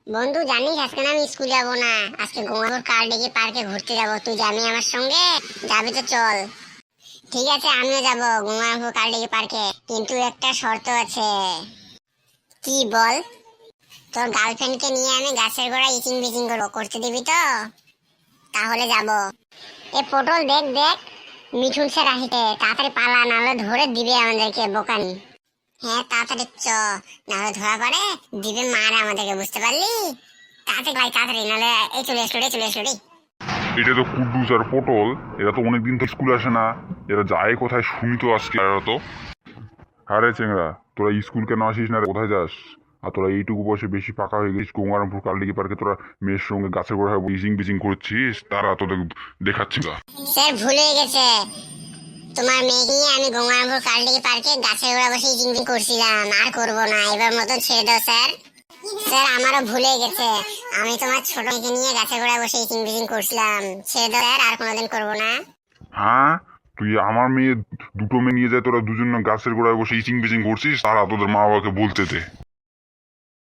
বন্ধু জানিস আজকে না আমি স্কুল যাব না। আজকে গঙ্গাপুর কালডিঘি পার্কে ঘুরতে যাব। তুই যাবি আমার সঙ্গে? যাবি তো চল। ঠিক আছে, আমিও যাব গঙ্গাপুর কালডিঘি পার্কে, কিন্তু একটা শর্ত আছে। কি বল? তোর গার্লফ্রেন্ডকে নিয়ে আমি গাছের গোড়ায় ইচিং বিচিং করবো, করতে দিবি তো? তাহলে যাব। এ পটল দেখ দেখ, মিঠুন স্যার আসিতে, তাড়াতাড়ি পালা, নাহলে ধরে দিবে আমাদেরকে বোকানি। হ্যাঁ তাড়াতাড়ি চ, নাহলে ধরা পড়ে দিবে মার আমাদেরকে, বুঝতে পারলি? তাড়াতাড়ি ভাই তাড়াতাড়ি, নাহলে এই চলে আসলো রে, চলে আসলো রে। এটা তো কুদ্দুস আর পটল, এরা তো অনেকদিন তো স্কুল আসে না। এরা যায় কোথায় শুনি তো আজকে। এরা তো আরে চেংরা, তোরা স্কুল কেন আসিস না রে? কোথায় যাস? আর তোরা এইটুকু বয়সে বেশি পাকা হয়ে গেছিস, গঙ্গারামপুর কালদিঘি পার্কে তোরা মেয়ের সঙ্গে গাছের গোড়ায় বিচিং বিচিং করছিস, তারা তোদের দেখাচ্ছি না। স্যার ভুল হয়ে গেছে, তোমার মেয়েকে নিয়ে আমি গঙ্গারামপুর কালডিঘি পার্কে গাছের গোড়া বসে ইচিং করছিলাম, আর করব না, এবার মতন ছেড়ে দাও স্যার। স্যার আমারও ভুলে গেছে, আমি তোমার ছোট মেয়েকে নিয়ে গাছের গোড়ায় বসে ইচিং বিচিং করছিলাম, ছেড়ে দাও স্যার, আর কোনোদিন করব না। হ্যাঁ, তুই আমার মেয়ে, দুটো মেয়ে নিয়ে যায়, তোরা দুজন গাছের গোড়ায় বসে ইচিং বিচিং করছিস, তারা তোদের মা বাবাকে বলতে দে।